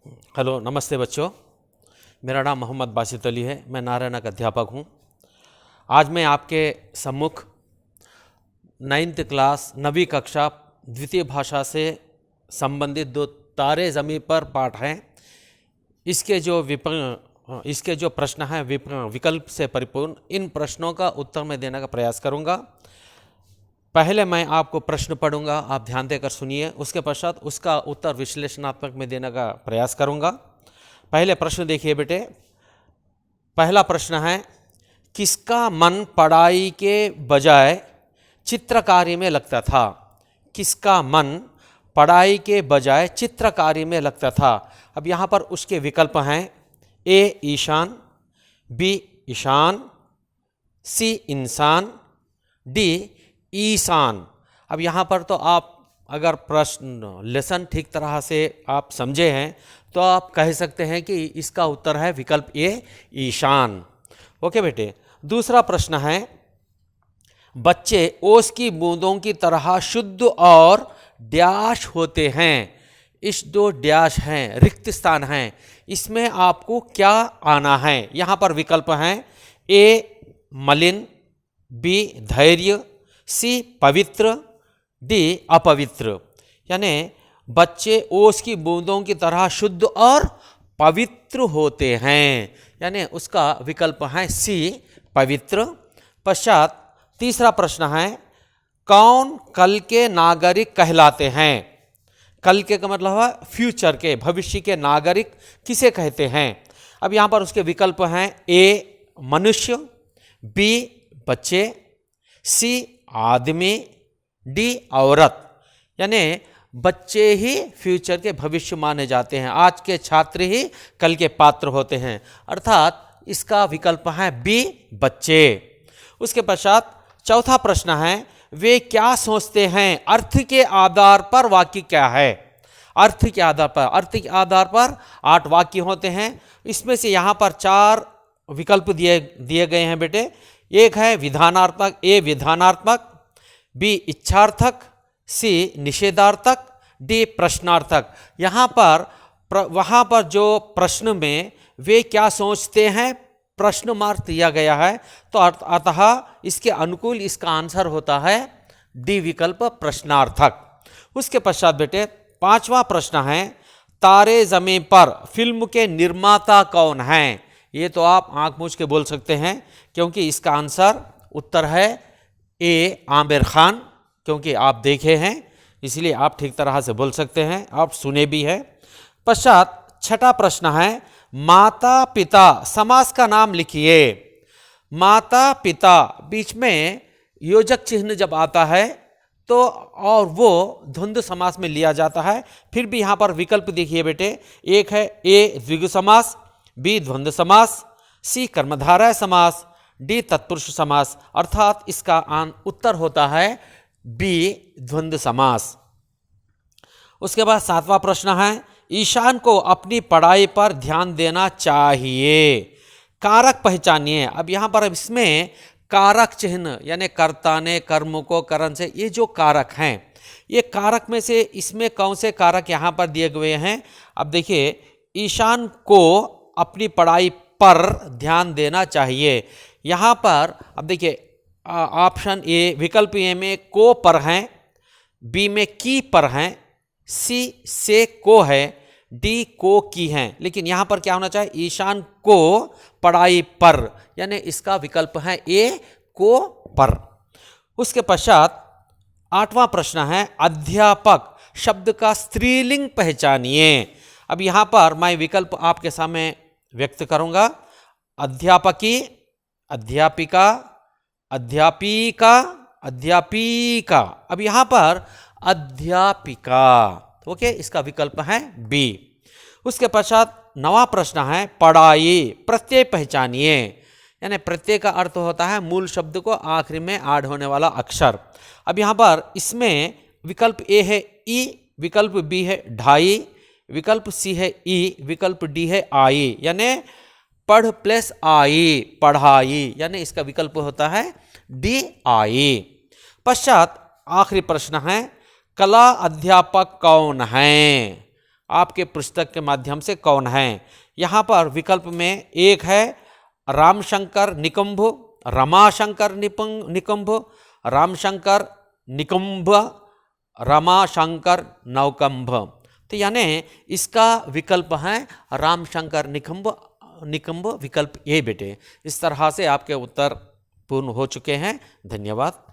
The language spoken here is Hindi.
हेलो, नमस्ते बच्चों। मेरा नाम मोहम्मद बासित अली है। मैं नारायणा का अध्यापक हूँ। आज मैं आपके सम्मुख 9th क्लास 9वीं कक्षा द्वितीय भाषा से संबंधित दो तारे ज़मीं पर पाठ हैं। इसके जो प्रश्न हैं विकल्प से परिपूर्ण, इन प्रश्नों का उत्तर मैं देने का प्रयास करूँगा। पहले मैं आपको प्रश्न पढ़ूंगा, आप ध्यान देकर सुनिए। उसके पश्चात उसका उत्तर विश्लेषणात्मक में देने का प्रयास करूंगा। पहले प्रश्न देखिए बेटे। पहला प्रश्न है, किसका मन पढ़ाई के बजाय चित्रकारी में लगता था? किसका मन पढ़ाई के बजाय चित्रकारी में लगता था? अब यहाँ पर उसके विकल्प हैं, ए ईशान, बी ईशान, सी इंसान, डी ईशान। अब यहाँ पर तो आप अगर प्रश्न लेसन ठीक तरह से आप समझे हैं तो आप कह सकते हैं कि इसका उत्तर है विकल्प ए ईशान। ओके बेटे। दूसरा प्रश्न है, बच्चे ओस की बूंदों की तरह शुद्ध और डैश होते हैं। इस दो डैश हैं, रिक्त स्थान हैं, इसमें आपको क्या आना है? यहाँ पर विकल्प हैं, ए मलिन, बी धैर्य, सी पवित्र, डी अपवित्र। यानी बच्चे ओस की बूंदों की तरह शुद्ध और पवित्र होते हैं, यानी उसका विकल्प है सी पवित्र। पश्चात तीसरा प्रश्न है, कौन कल के नागरिक कहलाते हैं? कल के का मतलब है फ्यूचर के, भविष्य के नागरिक किसे कहते हैं? अब यहाँ पर उसके विकल्प हैं, ए मनुष्य, बी बच्चे, सी आदमी, डी औरत। यानी बच्चे ही फ्यूचर के भविष्य माने जाते हैं, आज के छात्र ही कल के पात्र होते हैं, अर्थात इसका विकल्प है बी बच्चे। उसके पश्चात चौथा प्रश्न है, वे क्या सोचते हैं? अर्थ के आधार पर वाक्य क्या है? अर्थ के आधार पर 8 वाक्य होते हैं। इसमें से यहाँ पर 4 विकल्प दिए गए हैं बेटे। एक है विधानार्थक, ए विधानात्मक, बी इच्छार्थक, सी निषेधार्थक, डी प्रश्नार्थक। यहाँ पर वहाँ पर जो प्रश्न में वे क्या सोचते हैं प्रश्न मार्क दिया गया है, तो अतः इसके अनुकूल इसका आंसर होता है डी विकल्प प्रश्नार्थक। उसके पश्चात बेटे 5वां प्रश्न है, तारे ज़मीं पर फिल्म के निर्माता कौन हैं? ये तो आप आंख मूंछ के बोल सकते हैं, क्योंकि इसका आंसर उत्तर है ए आमिर खान, क्योंकि आप देखे हैं इसलिए आप ठीक तरह से बोल सकते हैं, आप सुने भी हैं। पश्चात छठा प्रश्न है, माता पिता समास का नाम लिखिए। माता पिता बीच में योजक चिन्ह जब आता है तो और वो द्वंद्व समास में लिया जाता है। फिर भी यहाँ पर विकल्प देखिए बेटे, एक है ए द्विगु समास, बी द्वंद्व समास, सी कर्मधारय समास, डी तत्पुरुष समास, अर्थात इसका उत्तर होता है बी द्वंद्व समास। उसके बाद 7वां प्रश्न है, ईशान को अपनी पढ़ाई पर ध्यान देना चाहिए। कारक पहचानिए। अब यहाँ पर इसमें कारक चिन्ह यानी कर्ता ने, कर्म को, करण से, ये जो कारक हैं, ये कारक में से इसमें कौन से कारक यहाँ पर दिए गए हैं? अब देखिए, ईशान को अपनी पढ़ाई पर ध्यान देना चाहिए। यहाँ पर अब देखिए ऑप्शन ए विकल्प ए में को पर हैं, बी में की पर हैं, सी से को है, डी को की हैं। लेकिन यहाँ पर क्या होना चाहिए? ईशान को पढ़ाई पर, यानी इसका विकल्प है ए को पर। उसके पश्चात 8वां प्रश्न है, अध्यापक शब्द का स्त्रीलिंग पहचानिए। अब यहाँ पर मैं विकल्प आपके सामने व्यक्त करूंगा। अध्यापकी, अध्यापिका, अध्यापिका, अध्यापिका। अब यहाँ पर अध्यापिका, ओके, इसका विकल्प है बी। उसके पश्चात 9वां प्रश्न है, पढ़ाई प्रत्यय पहचानिए। यानी प्रत्यय का अर्थ होता है मूल शब्द को आखिरी में ऐड होने वाला अक्षर। अब यहाँ पर इसमें विकल्प ए है ई, विकल्प बी है ढाई, विकल्प सी है ई, विकल्प डी है आई, यानी पढ़ प्लस आई, पढ़ाई, यानी इसका विकल्प होता है डी आई। पश्चात आखिरी प्रश्न है, कला अध्यापक कौन हैं? आपके पुस्तक के माध्यम से कौन है। यहाँ पर विकल्प में एक है रामशंकर निकुंभ, रमाशंकर निकुंभ, रामशंकर निकुंभ, रमाशंकर नौकंभ। तो यानी इसका विकल्प है रामशंकर निकुंभ, निकुंभ विकल्प ए बेटे। इस तरह से आपके उत्तर पूर्ण हो चुके हैं। धन्यवाद।